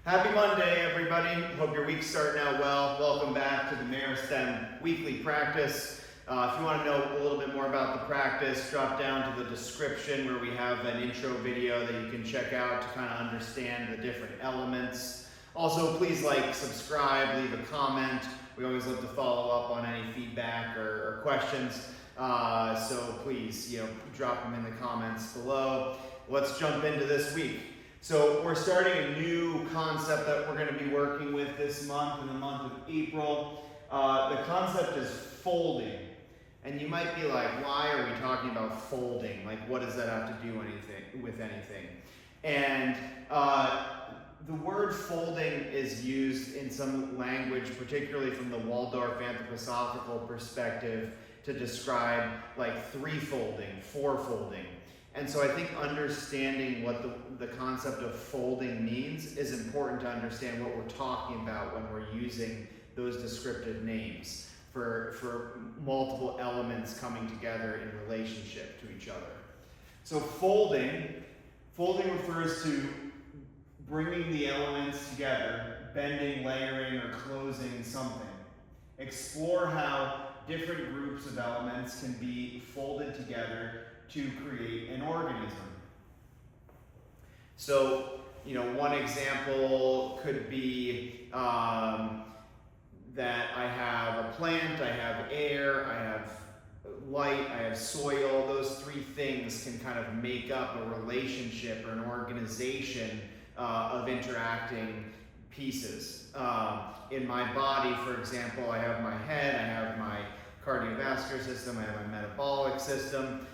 Happy Monday, everybody. Hope your week's starting out well. Welcome back to the Meristem weekly practice. If you want to know a little bit more about the practice, drop down to the description where we have an intro video that you can check out to kind of understand the different elements. Also, please like, subscribe, leave a comment. We always love to follow up on any feedback or questions. So please, drop them in the comments below. Let's jump into this week. So we're starting a new concept that we're going to be working with this month, in the month of April. The concept is folding. And you might be like, why are we talking about folding? Like, what does that have to do with anything? And the word folding is used in some language, particularly from the Waldorf anthroposophical perspective, to describe like threefolding, fourfolding. And so I think understanding what the concept of folding means is important to understand what we're talking about when we're using those descriptive names for multiple elements coming together in relationship to each other. So folding refers to bringing the elements together, bending, layering, or closing something. Explore how different groups of elements can be folded together to create an organism. So, one example could be that I have a plant, I have air, I have light, I have soil. Those three things can kind of make up a relationship or an organization of interacting pieces. In my body, for example, I have my head, I have my cardiovascular system, I have my metabolic system,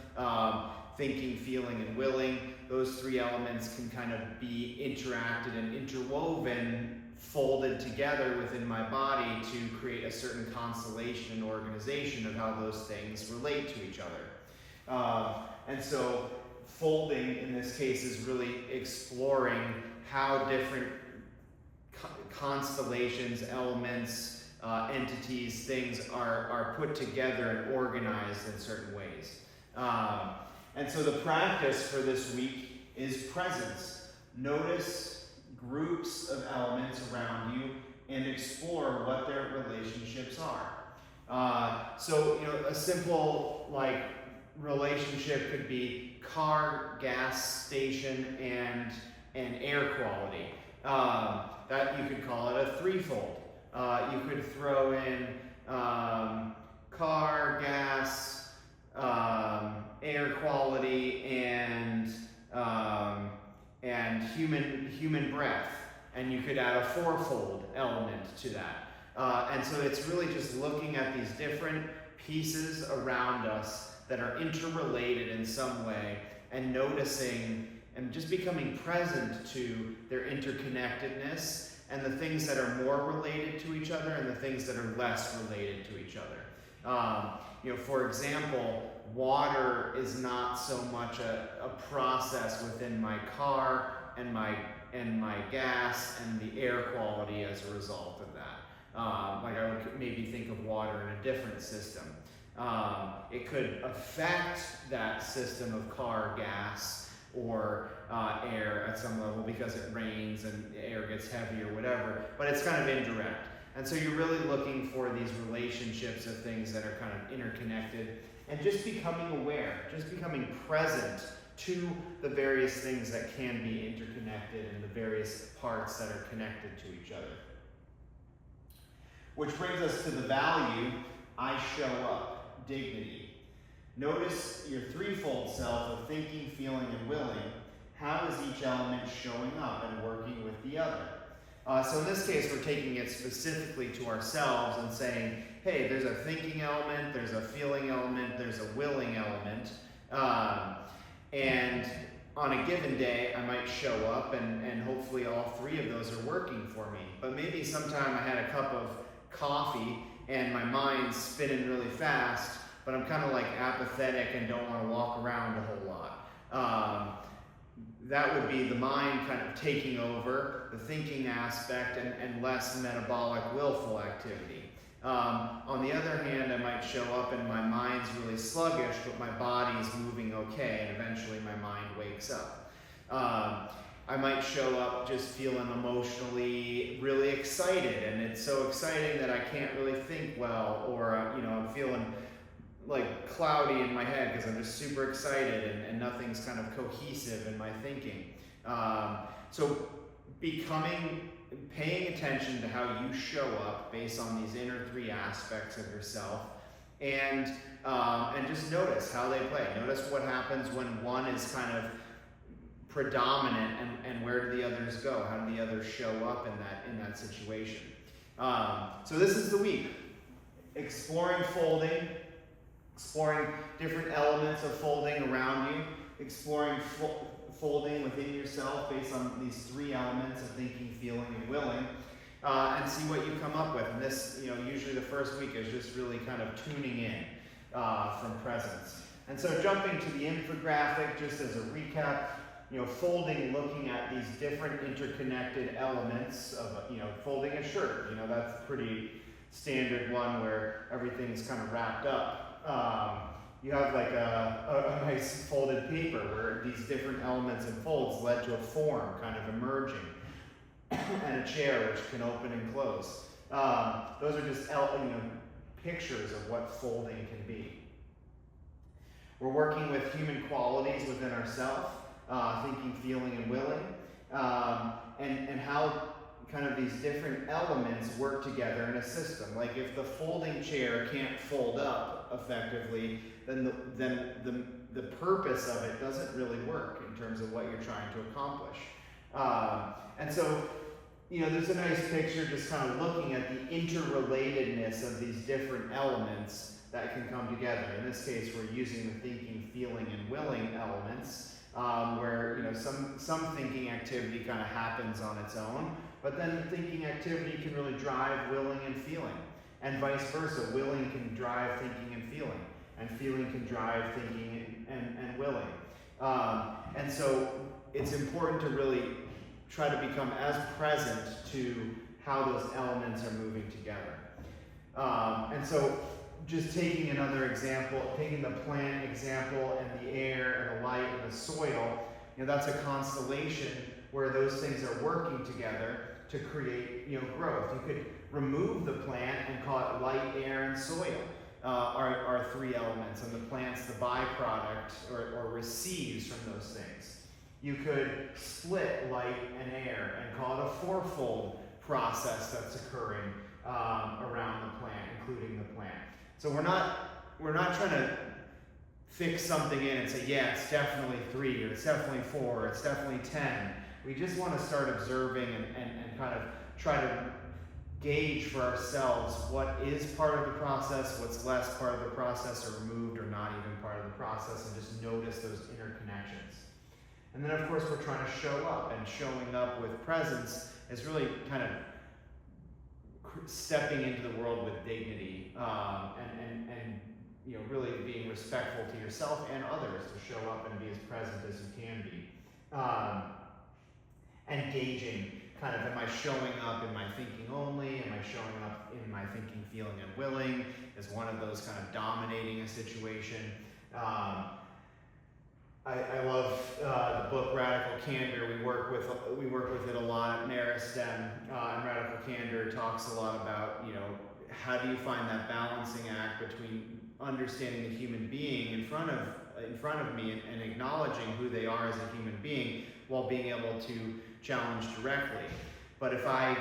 thinking, feeling, and willing. Those three elements can kind of be interacted and interwoven, folded together within my body to create a certain constellation and organization of how those things relate to each other. And so folding in this case is really exploring how different constellations, elements, entities, things are put together and organized in certain ways. And so the practice for this week is presence. Notice groups of elements around you and explore what their relationships are. So a simple relationship could be car, gas station, and air quality. That you could call it a threefold. You could throw in car, gas, air quality, and human breath, and you could add a fourfold element to that. And so it's really just looking at these different pieces around us that are interrelated in some way, and noticing and just becoming present to their interconnectedness and the things that are more related to each other and the things that are less related to each other. For example, water is not so much a process within my car and my gas and the air quality as a result of that. I would maybe think of water in a different system. It could affect that system of car, gas, or air at some level because it rains and the air gets heavy or whatever, but it's kind of indirect. And so you're really looking for these relationships of things that are kind of interconnected and just becoming aware, just becoming present to the various things that can be interconnected and the various parts that are connected to each other. Which brings us to the value, I show up, dignity. Notice your threefold self of thinking, feeling, and willing. How is each element showing up and working with the other? So in this case, we're taking it specifically to ourselves and saying, hey, there's a thinking element, there's a feeling element, there's a willing element. And on a given day, I might show up and hopefully all three of those are working for me. But maybe sometime I had a cup of coffee and my mind's spinning really fast, but I'm kind of like apathetic and don't want to walk around a whole lot. That would be the mind kind of taking over, the thinking aspect, and less metabolic, willful activity. On the other hand, I might show up and my mind's really sluggish, but my body's moving okay, and eventually my mind wakes up. I might show up just feeling emotionally really excited, and it's so exciting that I can't really think well, or I'm feeling like cloudy in my head because I'm just super excited, and nothing's kind of cohesive in my thinking. So paying attention to how you show up based on these inner three aspects of yourself, and just notice how they play. Notice what happens when one is kind of predominant, and where do the others go? How do the others show up in that situation? So this is the week. Exploring folding, exploring different elements of folding around you, exploring folding within yourself based on these three elements of thinking, feeling, and willing, and see what you come up with. And this, usually the first week is just really kind of tuning in from presence. And so jumping to the infographic, just as a recap, folding, looking at these different interconnected elements of, folding a shirt. That's a pretty standard one where everything's kind of wrapped up. You have like a nice folded paper where these different elements and folds led to a form kind of emerging, and a chair which can open and close. Those are just pictures of what folding can be. We're working with human qualities within ourselves, thinking, feeling, and willing, and how kind of these different elements work together in a system. Like if the folding chair can't fold up effectively, then the purpose of it doesn't really work in terms of what you're trying to accomplish. And so, there's a nice picture just kind of looking at the interrelatedness of these different elements that can come together. In this case, we're using the thinking, feeling, and willing elements, where some thinking activity kind of happens on its own, but then thinking activity can really drive willing and feeling, and vice versa. Willing can drive thinking and feeling can drive thinking and willing. And so it's important to really try to become as present to how those elements are moving together. And so just taking another example, taking the plant example, and the air and the light and the soil, that's a constellation where those things are working together to create growth. You could remove the plant and call it light, air, and soil. Are three elements, and the plant's the byproduct or receives from those things. You could split light and air and call it a fourfold process that's occurring around the plant, including the plant. So we're not trying to fix something in and say, yeah, it's definitely 3, or it's definitely 4, or it's definitely 10. We just want to start observing and kind of try to gauge for ourselves what is part of the process, what's less part of the process, or removed or not even part of the process, and just notice those interconnections. And then, of course, we're trying to show up, and showing up with presence is really kind of stepping into the world with dignity, and really being respectful to yourself and others, to show up and be as present as you can be. And gauging, kind of, am I showing up in my thinking only? Am I showing up in my thinking, feeling, and willing? Is one of those kind of dominating a situation? I love the book Radical Candor. We work with it a lot at Meristem, and Radical Candor talks a lot about how do you find that balancing act between understanding the human being in front of me and acknowledging who they are as a human being, while being able to challenge directly. But if I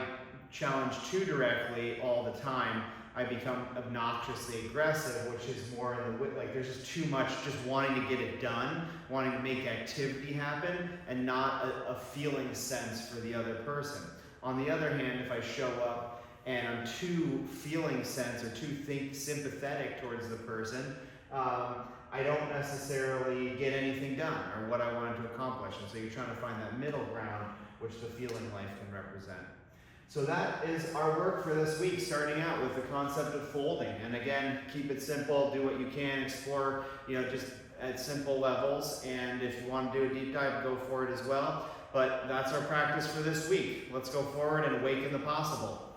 challenge too directly all the time, I become obnoxiously aggressive, which is more in the like there's just too much just wanting to get it done, wanting to make activity happen, and not a feeling sense for the other person. On the other hand, if I show up and I'm too feeling sense or too sympathetic towards the person, I don't necessarily get anything done or what I wanted to accomplish. And so you're trying to find that middle ground, which the feeling life can represent. So that is our work for this week, starting out with the concept of folding. And again, keep it simple, do what you can, explore, just at simple levels. And if you want to do a deep dive, go for it as well. But that's our practice for this week. Let's go forward and awaken the possible.